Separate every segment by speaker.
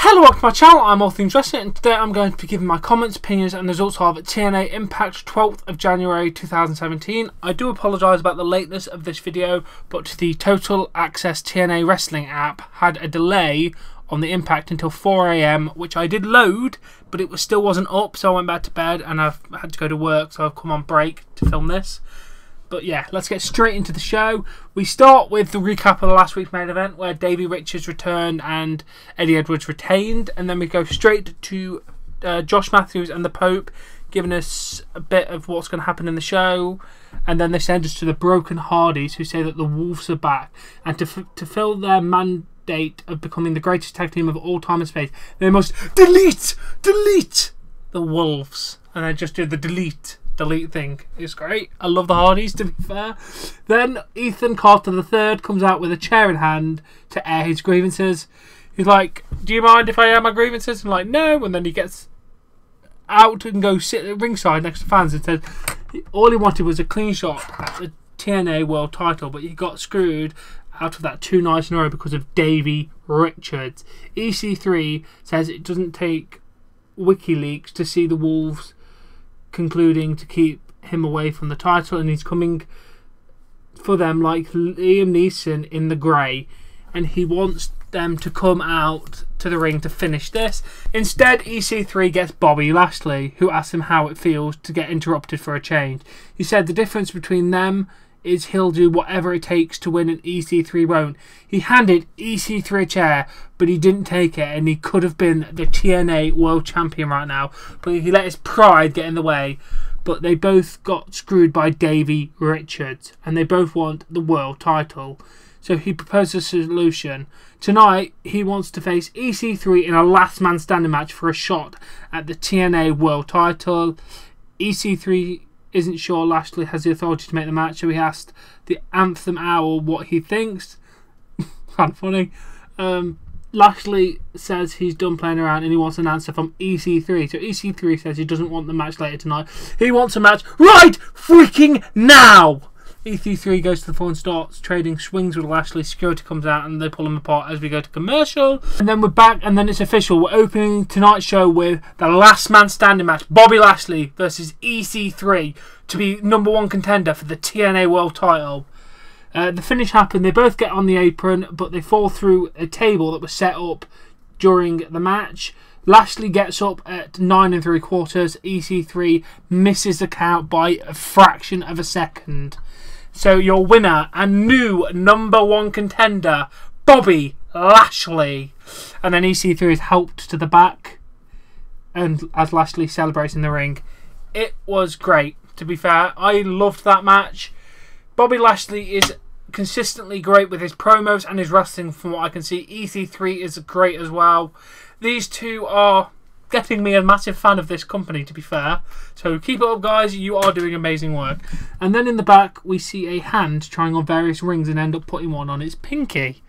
Speaker 1: Hello, welcome to my channel. I'm All Things Wrestling, and today I'm going to be giving my comments, opinions and results of TNA Impact 12th of January 2017. I do apologise about the lateness of this video, but the Total Access TNA Wrestling app had a delay on the Impact until 4 AM, which I did load, but it still wasn't up, so I went back to bed and I've had to go to work, so I've come on break to film this. But yeah, let's get straight into the show. We start with the recap of the last week's main event where Davey Richards returned and Eddie Edwards retained. And then we go straight to Josh Matthews and the Pope giving us a bit of what's going to happen in the show. And then they send us to the Broken Hardys, who say that the Wolves are back. And to fill their mandate of becoming the greatest tag team of all time and space, they must delete the Wolves. And then just do the delete thing. It's great. I love the Hardys, to be fair. Then Ethan Carter III comes out with a chair in hand to air his grievances. He's like, do you mind if I air my grievances? I'm like, no. And then he gets out and goes sit at ringside next to fans and says all he wanted was a clean shot at the TNA World title, but he got screwed out of that 2 nights in a row because of Davey Richards. EC3 says it doesn't take WikiLeaks to see the Wolves concluding to keep him away from the title, and he's coming for them like Liam Neeson in The Grey, and he wants them to come out to the ring to finish this. Instead, EC3 gets Bobby Lashley, who asks him how it feels to get interrupted for a change. He said the difference between them is he'll do whatever it takes to win and EC3 won't. He handed EC3 a chair, but he didn't take it, and he could have been the TNA World Champion right now, but he let his pride get in the way. But they both got screwed by Davey Richards, and they both want the world title. So he proposed a solution. Tonight, he wants to face EC3 in a last man standing match for a shot at the TNA World title. EC3 isn't sure Lashley has the authority to make the match, so he asked the Anthem Owl what he thinks. Kind of funny. Lashley says he's done playing around and he wants an answer from EC3. So EC3 says he doesn't want the match later tonight. He wants a match right freaking now! EC3 goes to the floor and starts trading swings with Lashley. Security comes out and they pull him apart as we go to commercial. And then we're back, and then it's official. We're opening tonight's show with the last man standing match. Bobby Lashley versus EC3 to be #1 contender for the TNA World title. The finish happened. They both get on the apron, but they fall through a table that was set up during the match. Lashley gets up at 9 3/4. EC3 misses the count by a fraction of a second. So your winner and new #1 contender, Bobby Lashley. And then EC3 is helped to the back, and as Lashley celebrates in the ring. It was great, to be fair. I loved that match. Bobby Lashley is consistently great with his promos and his wrestling from what I can see. EC3 is great as well. These two are getting me a massive fan of this company, to be fair. So keep it up, guys. You are doing amazing work. And then in the back, we see a hand trying on various rings and end up putting one on its pinky.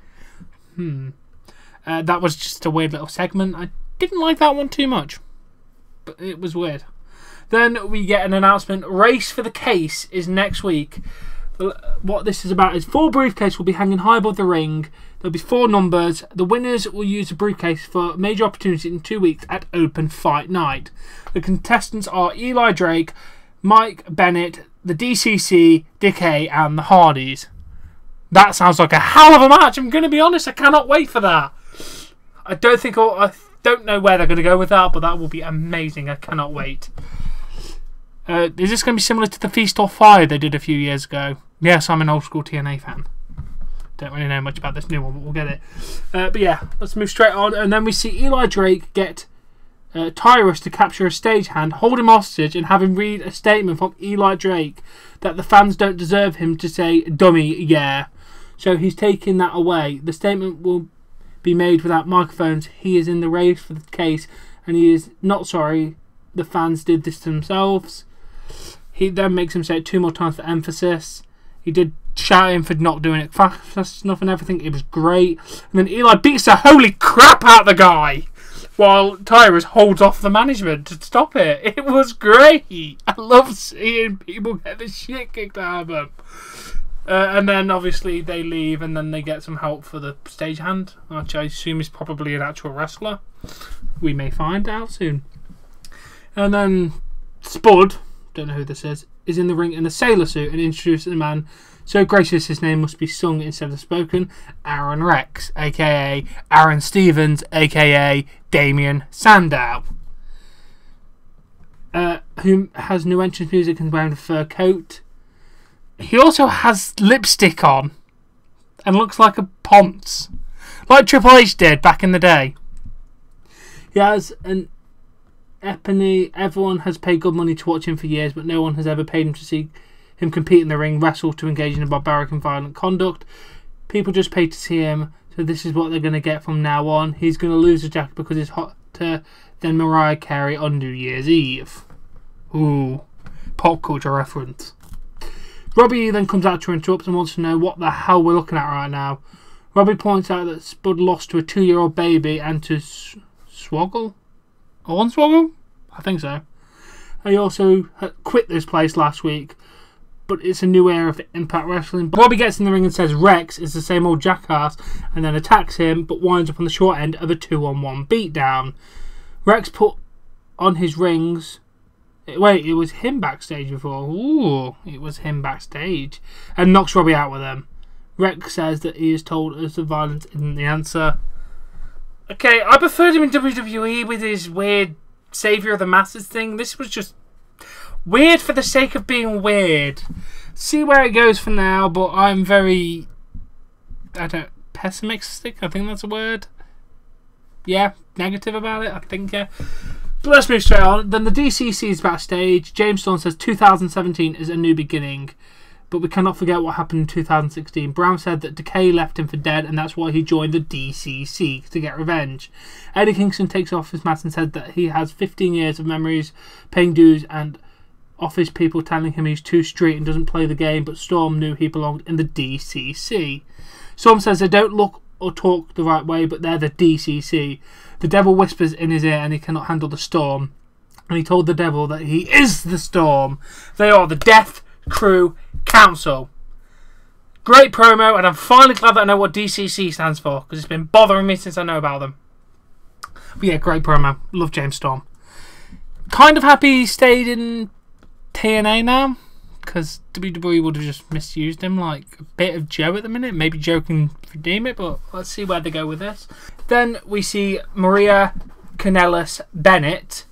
Speaker 1: That was just a weird little segment. I didn't like that one too much, but it was weird. Then we get an announcement. Race for the Case is next week. What this is about is 4 briefcases will be hanging high above the ring. There'll be 4 numbers. The winners will use the briefcase for major opportunity in 2 weeks at Open Fight Night. The contestants are Eli Drake, Mike Bennett, the DCC, Dick A, and the Hardys. That sounds like a hell of a match. I'm going to be honest, I cannot wait for that. I don't know where they're going to go with that, but that will be amazing. I cannot wait. Is this going to be similar to the Feast or Fire they did a few years ago? Yes, I'm an old school TNA fan. Don't really know much about this new one, but we'll get it. But yeah, let's move straight on. And then we see Eli Drake get Tyrus to capture a stagehand, hold him hostage, and have him read a statement from Eli Drake that the fans don't deserve him to say, dummy, yeah. So he's taking that away. The statement will be made without microphones. He is in the race for the case, and he is not sorry. The fans did this to themselves. He then makes him say it 2 more times for emphasis. He did shout at him for not doing it fast enough and everything. It was great. And then Eli beats the holy crap out of the guy, while Tyrus holds off the management to stop it. It was great. I love seeing people get the shit kicked out of them. And then obviously they leave, and then they get some help for the stagehand, which I assume is probably an actual wrestler. We may find out soon. And then Spud, don't know who this is in the ring in a sailor suit and introduces a man so gracious his name must be sung instead of spoken, Aaron Rex, aka Aaron Stevens, aka Damien Sandow. Who has new entrance music and wearing a fur coat. He also has lipstick on and looks like a Ponce, like Triple H did back in the day. He has an epony. Everyone has paid good money to watch him for years, but no one has ever paid him to see him compete in the ring, wrestle, to engage in a barbaric and violent conduct. People just pay to see him, so this is what they're going to get from now on. He's going to lose the jacket because he's hotter than Mariah Carey on New Year's Eve. Ooh, pop culture reference. Robbie then comes out to interrupt and wants to know what the hell we're looking at right now. Robbie points out that Spud lost to a 2-year-old baby and to Swoggle? Hornswoggle? I think so. He also quit this place last week, but it's a new era for Impact Wrestling. Robbie gets in the ring and says Rex is the same old jackass and then attacks him, but winds up on the short end of a 2-on-1 beatdown. Rex put on his rings. Wait, it was him backstage before. Ooh, it was him backstage. And knocks Robbie out with him. Rex says that he is told us the violence isn't the answer. Okay, I preferred him in WWE with his weird Saviour of the Masses thing. This was just weird for the sake of being weird. See where it goes for now, but I'm very... pessimistic? I think that's a word. Yeah, negative about it, I think, yeah. But let's move straight on. Then the DCC is backstage. James Storm says 2017 is a new beginning, but we cannot forget what happened in 2016. Brown said that Decay left him for dead, and that's why he joined the DCC, to get revenge. Eddie Kingston takes off his mask and said that he has 15 years of memories, paying dues, and office people telling him he's too street and doesn't play the game, but Storm knew he belonged in the DCC. Storm says they don't look or talk the right way, but they're the DCC. The devil whispers in his ear and he cannot handle the Storm. And he told the devil that he is the Storm. They are the Death Crew Council. Great promo, and I'm finally glad that I know what DCC stands for, because it's been bothering me since I know about them. But yeah, great promo. Love James Storm. Kind of happy he stayed in TNA now, because WWE would have just misused him like a bit of Joe at the minute. Maybe Joe can redeem it, but let's see where they go with this. Then we see Maria Kanellis Bennett.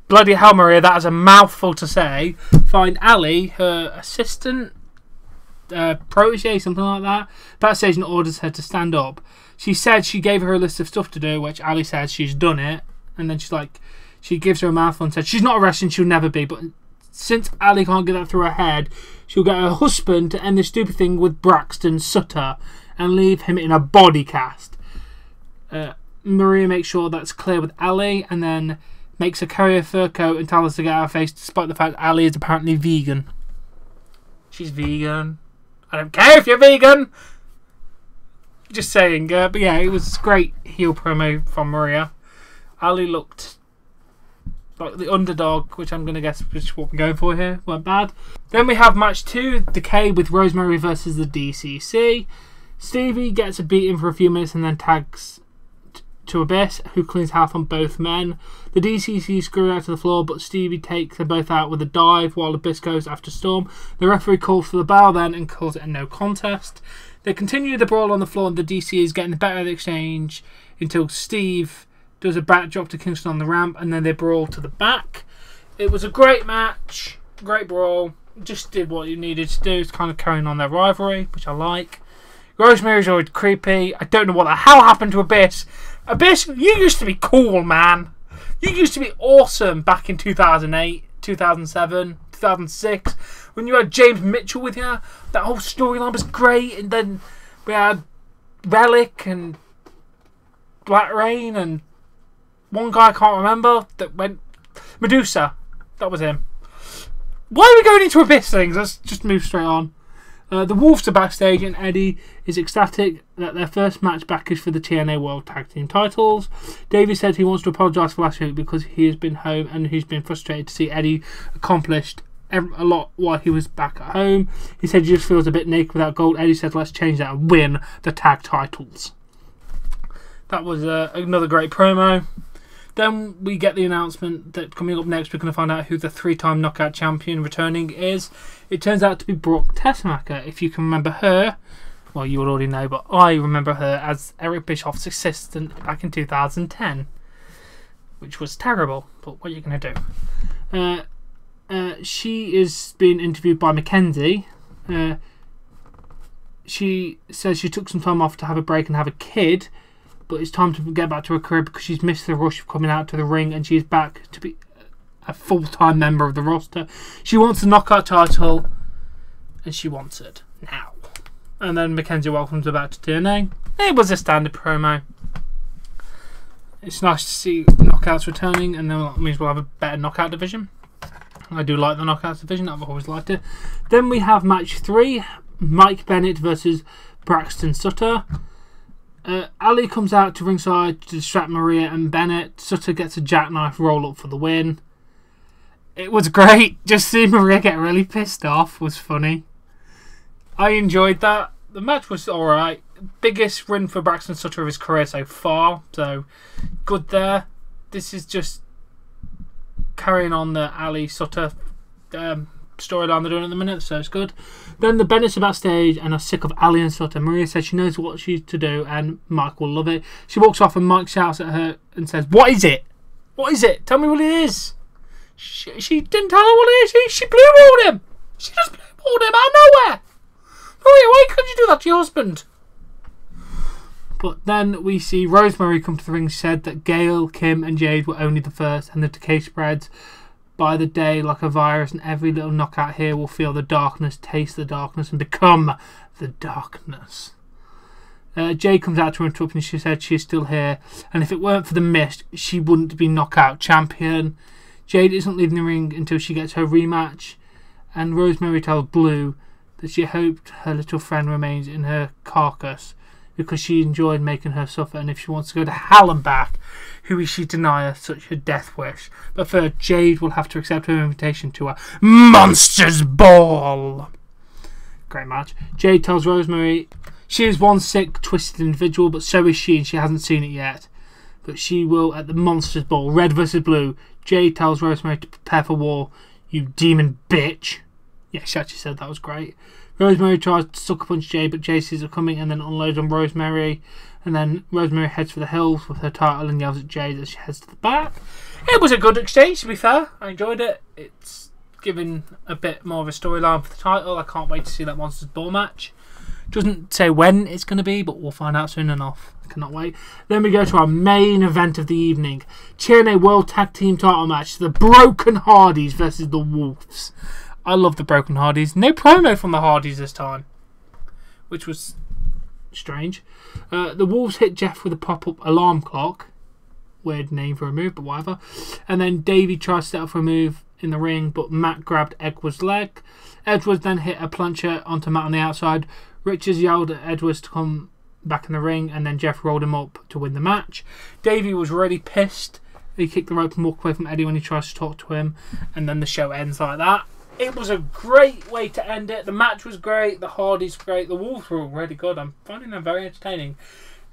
Speaker 1: Bloody hell, Maria, that is a mouthful to say. Find Ali, her assistant, protege, something like that, backstage, and orders her to stand up. She said she gave her a list of stuff to do, which Ali says she's done it. And then she's like, she gives her a mouthful and said she's not a wrestler, she'll never be, but since Ali can't get that through her head, she'll get her husband to end this stupid thing with Braxton Sutter and leave him in a body cast. Maria makes sure that's clear with Ali, and then makes her carry a fur coat and tells us to get out of her face, despite the fact Ali is apparently vegan. She's vegan. I don't care if you're vegan! Just saying. But yeah, it was great heel promo from Maria. Ali looked like the underdog, which I'm going to guess is what we're going for here. Weren't bad. Then we have match 2, Decay with Rosemary versus the DCC. Stevie gets a beating for a few minutes and then tags to Abyss, who cleans house on both men. The DCC screw out to the floor, but Stevie takes them both out with a dive while Abyss goes after Storm. The referee calls for the bell then and calls it a no contest. They continue the brawl on the floor, and the DC is getting the better of the exchange until Steve does a backdrop to Kingston on the ramp, and then they brawl to the back. It was a great match, great brawl. Just did what you needed to do. It's kind of carrying on their rivalry, which I like. Rosemary's always creepy. I don't know what the hell happened to Abyss. Abyss, you used to be cool, man. You used to be awesome back in 2008, 2007, 2006. When you had James Mitchell with you, that whole storyline was great. And then we had Relic and Black Rain and one guy I can't remember that went... Medusa. That was him. Why are we going into Abyss things? Let's just move straight on. The Wolves are backstage, and Eddie is ecstatic that their first match back is for the TNA World Tag Team titles. Davey said he wants to apologise for last week because he has been home and he's been frustrated to see Eddie accomplished a lot while he was back at home. He said he just feels a bit naked without gold. Eddie said, let's change that and win the tag titles. That was another great promo. Then we get the announcement that coming up next, we're going to find out who the 3-time knockout champion returning is. It turns out to be Brooke Tessmacher. If you can remember her, well, you would already know, but I remember her as Eric Bischoff's assistant back in 2010, which was terrible, but what are you going to do? She is being interviewed by Mackenzie. She says she took some time off to have a break and have a kid, but it's time to get back to her career because she's missed the rush of coming out to the ring, and she's back to be a full-time member of the roster. She wants the knockout title, and she wants it now. And then Mackenzie welcomes her back to TNA. It was a standard promo. It's nice to see knockouts returning, and then that means we'll have a better knockout division. I do like the knockouts division. I've always liked it. Then we have match 3, Mike Bennett versus Braxton Sutter. Ali comes out to ringside to distract Maria and Bennett. Sutter gets a jackknife roll up for the win. It was great. Just seeing Maria get really pissed off was funny. I enjoyed that. The match was alright. Biggest win for Braxton Sutter of his career so far. So, good there. This is just carrying on the Ali Sutter storyline they're doing at the minute, so it's good. Then the Bennetts are backstage and are sick of Ali and Sutter. Maria says she knows what she's to do and Mike will love it. She walks off and Mike shouts at her and says, "What is it? What is it? Tell me what it is." She didn't tell her what it is. She blue-balled him. She just blue-balled him out of nowhere. Maria, why couldn't you do that to your husband? But then we see Rosemary come to the ring. She said that Gail, Kim and Jade were only the first, and the decay spreads by the day like a virus, and every little knockout here will feel the darkness, taste the darkness, and become the darkness. Jade comes out to interrupt, and she said she's still here, and if it weren't for the mist, she wouldn't be knockout champion. Jade isn't leaving the ring until she gets her rematch, and Rosemary tells Blue that she hoped her little friend remains in her carcass because she enjoyed making her suffer, and if she wants to go to hell and back, who is she to deny her such a death wish? But first, Jade will have to accept her invitation to a Monsters Ball. Great match. Jade tells Rosemary she is one sick, twisted individual, but so is she, and she hasn't seen it yet. But she will at the Monsters Ball, red versus blue. Jade tells Rosemary to prepare for war. You demon bitch. Yeah, she actually said that was great. Rosemary tries to sucker punch Jade, but Jade sees her coming and then unloads on Rosemary. And then Rosemary heads for the hills with her title and yells at Jade as she heads to the back. It was a good exchange, to be fair. I enjoyed it. It's given a bit more of a storyline for the title. I can't wait to see that Monsters Ball match. Doesn't say when it's going to be, but we'll find out soon enough. I cannot wait. Then we go to our main event of the evening. TNA World Tag Team title match. The Broken Hardys versus the Wolves. I love the Broken Hardys. No promo from the Hardys this time, which was strange. The Wolves hit Jeff with a pop-up alarm clock. Weird name for a move, but whatever. And then Davey tries to set up for a move in the ring, but Matt grabbed Edwards' leg. Edwards then hit a plancher onto Matt on the outside. Richards yelled at Edwards to come back in the ring, and then Jeff rolled him up to win the match. Davey was really pissed. He kicked the rope and walked away from Eddie when he tries to talk to him, and then the show ends like that. It was a great way to end it. The match was great. The Hardys were great. The Wolves were all really good. I'm finding them very entertaining.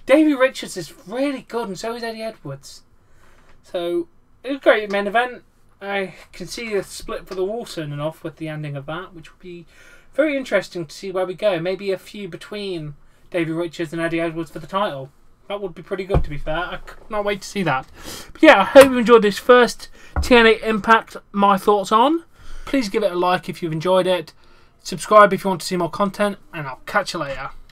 Speaker 1: Davey Richards is really good, and so is Eddie Edwards. So, it was a great main event. I can see a split for the Wolves soon enough with the ending of that, which would be very interesting to see where we go. Maybe a feud between Davey Richards and Eddie Edwards for the title. That would be pretty good, to be fair. I cannot wait to see that. But yeah, I hope you enjoyed this first TNA Impact My Thoughts On. Please give it a like if you've enjoyed it. Subscribe if you want to see more content, and I'll catch you later.